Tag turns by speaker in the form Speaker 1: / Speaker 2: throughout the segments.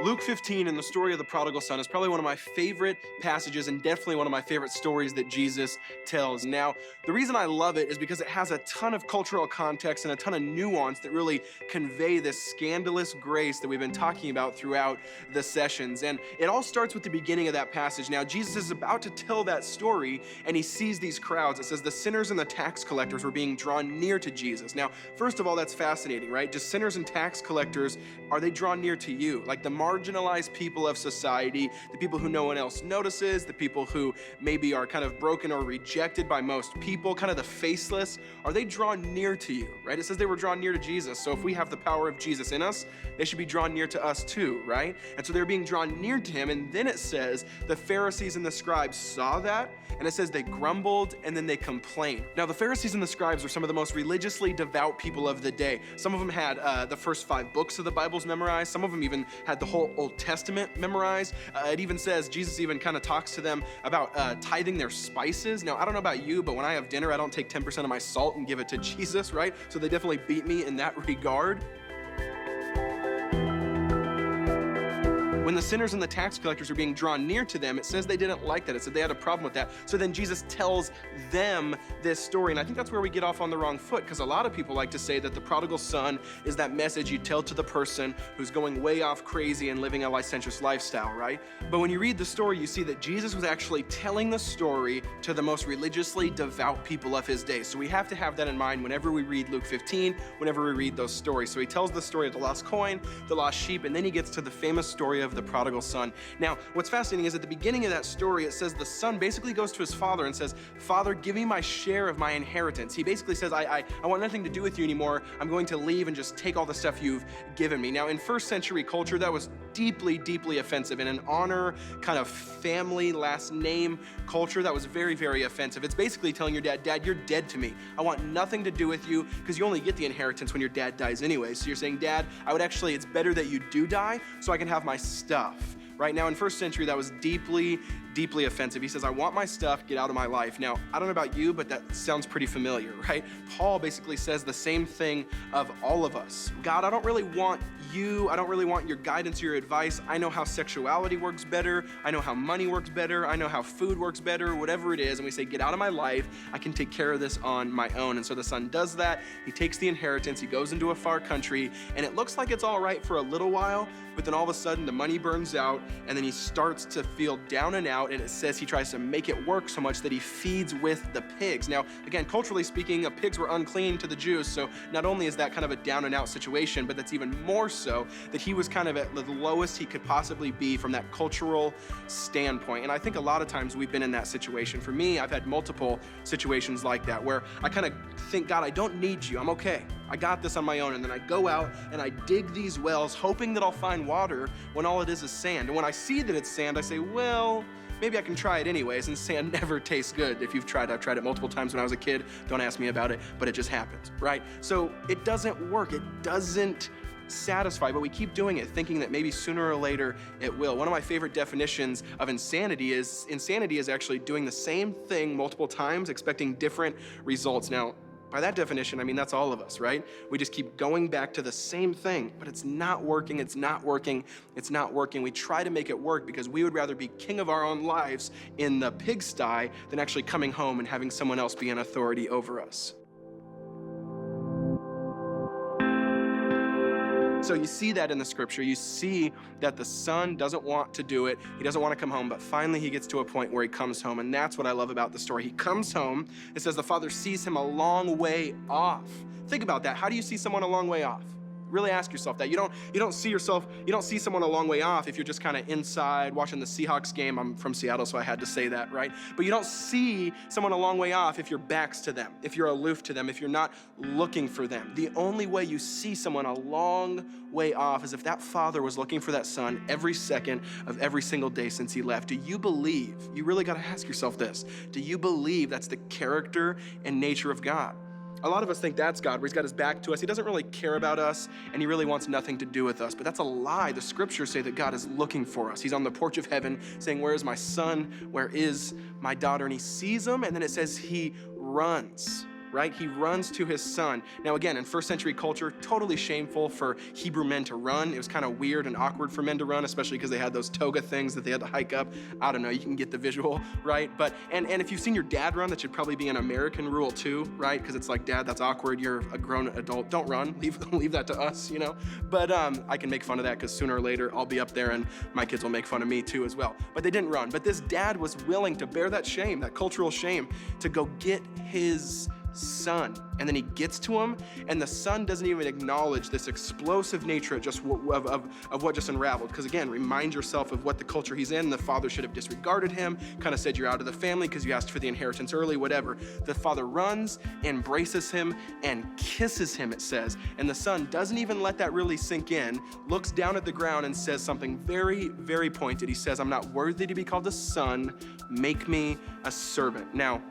Speaker 1: Luke 15 and the story of the prodigal son is probably one of my favorite passages and definitely one of my favorite stories that Jesus tells. Now, the reason I love it is because it has a ton of cultural context and a ton of nuance that really convey this scandalous grace that we've been talking about throughout the sessions. And it all starts with the beginning of that passage. Now, Jesus is about to tell that story and he sees these crowds. It says the sinners and the tax collectors were being drawn near to Jesus. Now, first of all, that's fascinating, right? Just sinners and tax collectors, are they drawn near to you? Like the marginalized people of society, the people who no one else notices, the people who maybe are kind of broken or rejected by most people, kind of the faceless, are they drawn near to you, right? It says they were drawn near to Jesus. So if we have the power of Jesus in us, they should be drawn near to us too, right? And so they're being drawn near to him. And then it says the Pharisees and the scribes saw that, and it says they grumbled and then they complained. Now, the Pharisees and the scribes were some of the most religiously devout people of the day. Some of them had the first 5 books of the Bibles memorized. Some of them even had the whole Old Testament memorized. It even says, Jesus even kind of talks to them about tithing their spices. Now, I don't know about you, but when I have dinner, I don't take 10% of my salt and give it to Jesus, right? So they definitely beat me in that regard. When the sinners and the tax collectors are being drawn near to them, it says they didn't like that. It said they had a problem with that. So then Jesus tells them this story. And I think that's where we get off on the wrong foot, because a lot of people like to say that the prodigal son is that message you tell to the person who's going way off crazy and living a licentious lifestyle, right? But when you read the story, you see that Jesus was actually telling the story to the most religiously devout people of his day. So we have to have that in mind whenever we read Luke 15, whenever we read those stories. So he tells the story of the lost coin, the lost sheep, and then he gets to the famous story of the prodigal son. Now, what's fascinating is at the beginning of that story, it says the son basically goes to his father and says, "Father, give me my share of my inheritance." He basically says, I want nothing to do with you anymore. I'm going to leave and just take all the stuff you've given me. Now, in first century culture, that was deeply, deeply offensive. In an honor kind of family last name culture, that was very, very offensive. It's basically telling your dad, "Dad, you're dead to me. I want nothing to do with you," because you only get the inheritance when your dad dies anyway. So you're saying, "Dad, it's better that you do die so I can have my stuff." Right now in first century, that was deeply, deeply offensive. He says, "I want my stuff, get out of my life." Now, I don't know about you, but that sounds pretty familiar, right? Paul basically says the same thing of all of us. God, I don't really want you. I don't really want your guidance or your advice. I know how sexuality works better. I know how money works better. I know how food works better, whatever it is. And we say, "Get out of my life. I can take care of this on my own." And so the son does that. He takes the inheritance. He goes into a far country, and it looks like it's all right for a little while, but then all of a sudden the money burns out, and then he starts to feel down and out, and it says he tries to make it work so much that he feeds with the pigs. Now, again, culturally speaking, pigs were unclean to the Jews, so not only is that kind of a down and out situation, but that's even more so that he was kind of at the lowest he could possibly be from that cultural standpoint. And I think a lot of times we've been in that situation. For me, I've had multiple situations like that where I kind of think, "God, I don't need you. I'm okay. I got this on my own." And then I go out and I dig these wells hoping that I'll find water when all it is sand. And when I see that it's sand, I say, well, maybe I can try it anyways. And sand never tastes good. If you've tried, I've tried it multiple times when I was a kid. Don't ask me about it, but it just happens, right? So it doesn't work. It doesn't satisfy, but we keep doing it thinking that maybe sooner or later it will. One of my favorite definitions of insanity is actually doing the same thing multiple times, expecting different results. Now, by that definition, I mean, that's all of us, right? We just keep going back to the same thing, but it's not working, it's not working, it's not working. We try to make it work because we would rather be king of our own lives in the pigsty than actually coming home and having someone else be an authority over us. So you see that in the scripture. You see that the son doesn't want to do it. He doesn't want to come home, but finally he gets to a point where he comes home, and that's what I love about the story. He comes home. It says the father sees him a long way off. Think about that. How do you see someone a long way off? Really ask yourself that. You don't see someone a long way off if you're just kind of inside watching the Seahawks game. I'm from Seattle, so I had to say that, right? But you don't see someone a long way off if your back's to them, if you're aloof to them, if you're not looking for them. The only way you see someone a long way off is if that father was looking for that son every second of every single day since he left. Do you believe, you really got to ask yourself this, do you believe that's the character and nature of God? A lot of us think that's God, where he's got his back to us. He doesn't really care about us, and he really wants nothing to do with us. But that's a lie. The scriptures say that God is looking for us. He's on the porch of heaven saying, "Where is my son? Where is my daughter?" And he sees them, and then it says he runs. right? He runs to his son. Now again, in first century culture, totally shameful for Hebrew men to run. It was kind of weird and awkward for men to run, especially because they had those toga things that they had to hike up. I don't know, you can get the visual, right? But, and if you've seen your dad run, that should probably be an American rule too, right? Because it's like, Dad, that's awkward, you're a grown adult, don't run, leave that to us, you know? But I can make fun of that because sooner or later I'll be up there and my kids will make fun of me too as well. But they didn't run. But this dad was willing to bear that shame, that cultural shame, to go get his son. And then he gets to him, and the son doesn't even acknowledge this explosive nature of what just unraveled. Because again, remind yourself of what the culture he's in. The father should have disregarded him, kind of said you're out of the family because you asked for the inheritance early, whatever. The father runs, embraces him, and kisses him, it says. And the son doesn't even let that really sink in, looks down at the ground and says something very, very pointed. He says, I'm not worthy to be called a son, make me a servant. Now,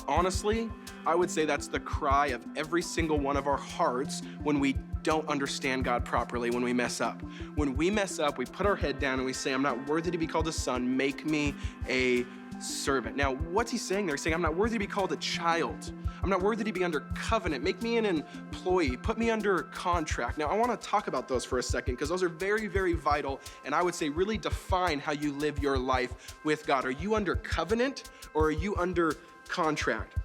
Speaker 1: honestly, I would say that's the cry of every single one of our hearts when we don't understand God properly, when we mess up. When we mess up, we put our head down and we say, I'm not worthy to be called a son, make me a servant. Now, what's he saying there? He's saying, I'm not worthy to be called a child. I'm not worthy to be under covenant. Make me an employee. Put me under contract. Now, I want to talk about those for a second because those are very, very vital, and I would say really define how you live your life with God. Are you under covenant or are you under contract?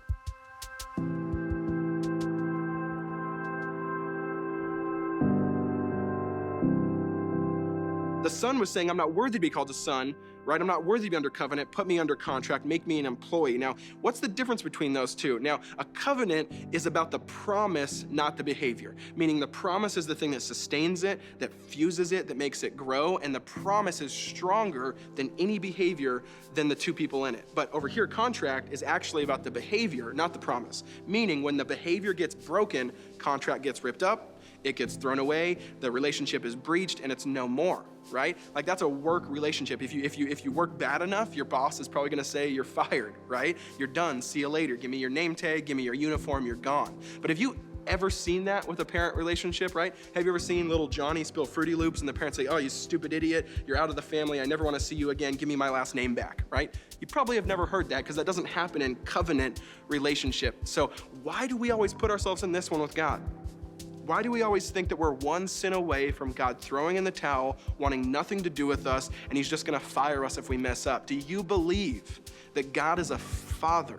Speaker 1: The son was saying, I'm not worthy to be called a son, right? I'm not worthy to be under covenant. Put me under contract. Make me an employee. Now, what's the difference between those two? Now, a covenant is about the promise, not the behavior. Meaning the promise is the thing that sustains it, that fuses it, that makes it grow. And the promise is stronger than any behavior than the two people in it. But over here, contract is actually about the behavior, not the promise. Meaning when the behavior gets broken, contract gets ripped up, it gets thrown away, the relationship is breached, and it's no more, right? Like that's a work relationship. If you work bad enough, your boss is probably gonna say you're fired, right? You're done, see you later. Give me your name tag, give me your uniform, you're gone. But have you ever seen that with a parent relationship, right? Have you ever seen little Johnny spill Fruity Loops and the parents say, oh, you stupid idiot, you're out of the family, I never wanna see you again, give me my last name back, right? You probably have never heard that because that doesn't happen in covenant relationship. So why do we always put ourselves in this one with God? Why do we always think that we're one sin away from God throwing in the towel, wanting nothing to do with us, and he's just gonna fire us if we mess up? Do you believe that God is a father,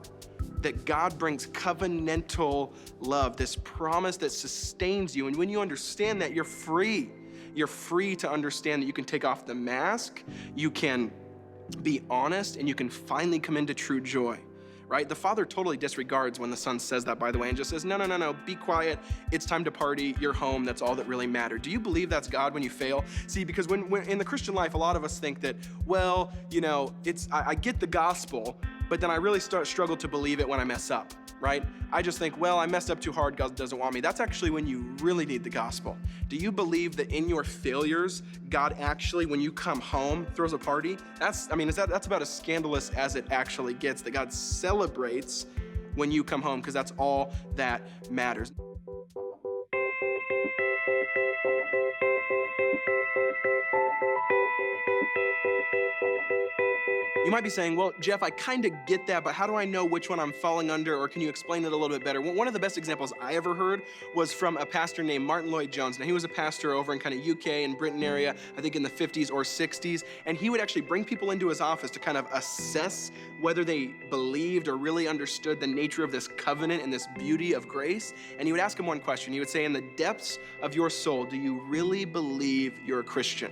Speaker 1: that God brings covenantal love, this promise that sustains you? And when you understand that, you're free. You're free to understand that you can take off the mask, you can be honest, and you can finally come into true joy. Right? The father totally disregards when the son says that, by the way, and just says, no, be quiet. It's time to party. You're home. That's all that really mattered. Do you believe that's God when you fail? See, because when in the Christian life, a lot of us think that, well, you know, I get the gospel, but then I really struggle to believe it when I mess up, right? I just think, well, I messed up too hard. God doesn't want me. That's actually when you really need the gospel. Do you believe that in your failures, God actually, when you come home, throws a party? That's about as scandalous as it actually gets, that God celebrates when you come home, because that's all that matters. You might be saying, well, Jeff, I kind of get that, but how do I know which one I'm falling under, or can you explain it a little bit better? Well, one of the best examples I ever heard was from a pastor named Martin Lloyd-Jones. Now, he was a pastor over in kind of UK and Britain area, I think in the 50s or 60s, and he would actually bring people into his office to kind of assess whether they believed or really understood the nature of this covenant and this beauty of grace. And he would ask him one question. He would say, in the depths of your soul, do you really believe you're a Christian?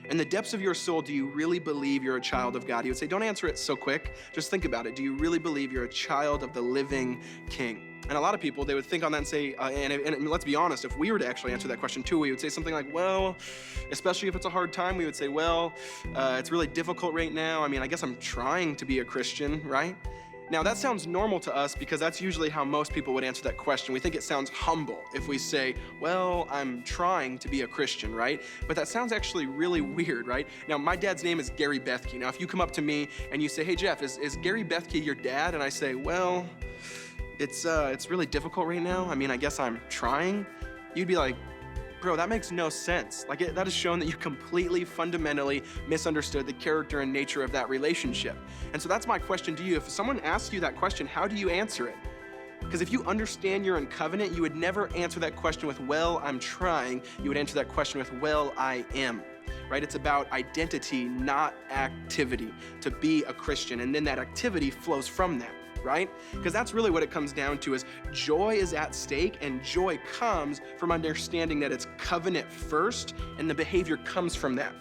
Speaker 1: In the depths of your soul, do you really believe you're a child of God? He would say, don't answer it so quick. Just think about it. Do you really believe you're a child of the living King? And a lot of people, they would think on that and say, and let's be honest, if we were to actually answer that question too, we would say something like, well, especially if it's a hard time, we would say, well, it's really difficult right now. I mean, I guess I'm trying to be a Christian, right? Now, that sounds normal to us because that's usually how most people would answer that question. We think it sounds humble if we say, well, I'm trying to be a Christian, right? But that sounds actually really weird, right? Now, my dad's name is Gary Bethke. Now, if you come up to me and you say, hey, Jeff, is Gary Bethke your dad? And I say, well, it's really difficult right now. I mean, I guess I'm trying. You'd be like, bro, that makes no sense. Like, that has shown that you completely, fundamentally misunderstood the character and nature of that relationship. And so that's my question to you. If someone asks you that question, how do you answer it? Because if you understand you're in covenant, you would never answer that question with, well, I'm trying. You would answer that question with, well, I am. Right? It's about identity, not activity, to be a Christian. And then that activity flows from that, right? Because that's really what it comes down to, is joy is at stake, and joy comes from understanding that it's covenant first, and the behavior comes from that.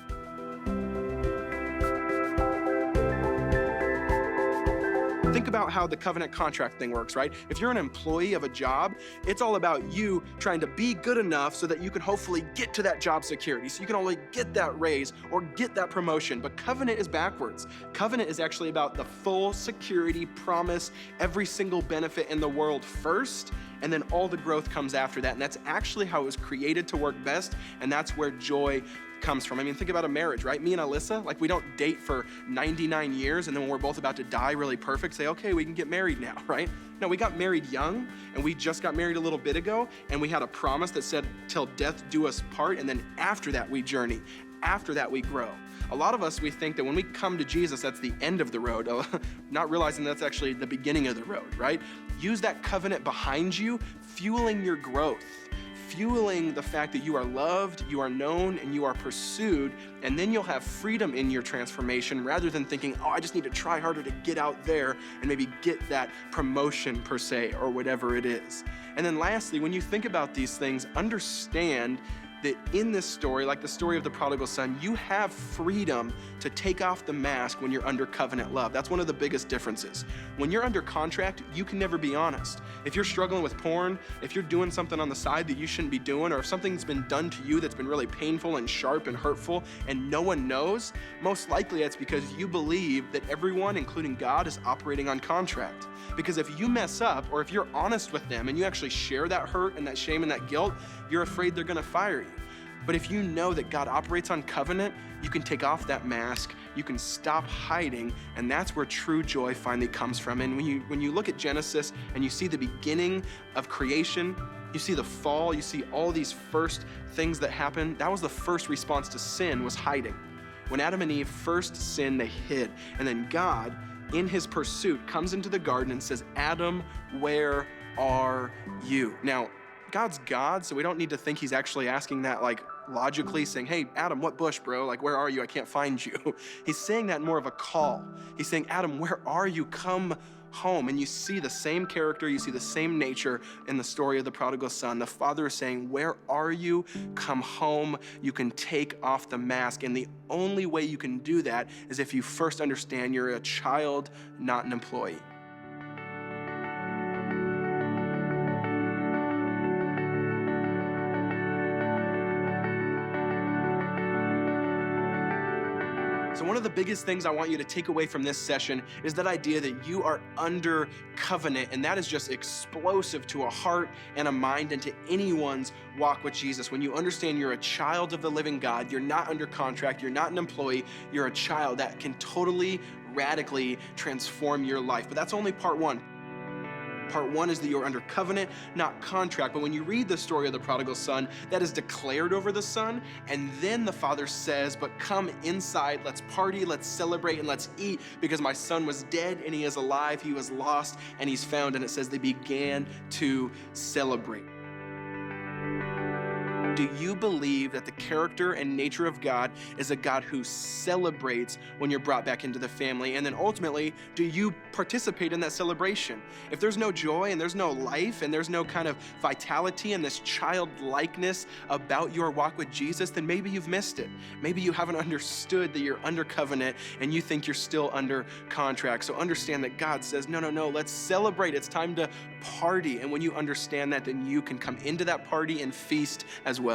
Speaker 1: Think about how the covenant contract thing works, right? If you're an employee of a job, it's all about you trying to be good enough so that you can hopefully get to that job security, so you can only get that raise or get that promotion. But covenant is backwards. Covenant is actually about the full security, promise, every single benefit in the world first, and then all the growth comes after that. And that's actually how it was created to work best, and that's where joy comes from. I mean, think about a marriage, right? Me and Alyssa, like, we don't date for 99 years and then when we're both about to die really perfect, say, okay, we can get married now, right? No, we got married young, and we just got married a little bit ago, and we had a promise that said, till death do us part, and then after that we journey. After that we grow. A lot of us, we think that when we come to Jesus, that's the end of the road, not realizing that's actually the beginning of the road, right? Use that covenant behind you, fueling your growth, fueling the fact that you are loved, you are known, and you are pursued, and then you'll have freedom in your transformation rather than thinking, oh, I just need to try harder to get out there and maybe get that promotion per se, or whatever it is. And then lastly, when you think about these things, understand that in this story, like the story of the prodigal son, you have freedom to take off the mask when you're under covenant love. That's one of the biggest differences. When you're under contract, you can never be honest. If you're struggling with porn, if you're doing something on the side that you shouldn't be doing, or if something's been done to you that's been really painful and sharp and hurtful and no one knows, most likely it's because you believe that everyone, including God, is operating on contract. Because if you mess up, or if you're honest with them and you actually share that hurt and that shame and that guilt, you're afraid they're gonna fire you. But if you know that God operates on covenant, you can take off that mask, you can stop hiding, and that's where true joy finally comes from. And when you look at Genesis and you see the beginning of creation, you see the fall, you see all these first things that happen, that was the first response to sin, was hiding. When Adam and Eve first sinned, they hid. And then God, in his pursuit, comes into the garden and says, Adam, where are you? Now, God's God, so we don't need to think he's actually asking that like logically, saying, hey, Adam, what bush, bro? Like, where are you? I can't find you. He's saying that in more of a call. He's saying, Adam, where are you? Come home. And you see the same character, you see the same nature in the story of the prodigal son. The father is saying, where are you? Come home. You can take off the mask. And the only way you can do that is if you first understand you're a child, not an employee. So one of the biggest things I want you to take away from this session is that idea that you are under covenant, and that is just explosive to a heart and a mind and to anyone's walk with Jesus. When you understand you're a child of the living God, you're not under contract, you're not an employee, you're a child, that can totally, radically transform your life. But that's only part one. Part one is that you're under covenant, not contract. But when you read the story of the prodigal son, that is declared over the son. And then the father says, but come inside, let's party, let's celebrate, and let's eat, because my son was dead and he is alive, he was lost and he's found. And it says they began to celebrate. Do you believe that the character and nature of God is a God who celebrates when you're brought back into the family? And then ultimately, do you participate in that celebration? If there's no joy and there's no life and there's no kind of vitality and this childlikeness about your walk with Jesus, then maybe you've missed it. Maybe you haven't understood that you're under covenant and you think you're still under contract. So understand that God says, no, let's celebrate. It's time to party. And when you understand that, then you can come into that party and feast as well.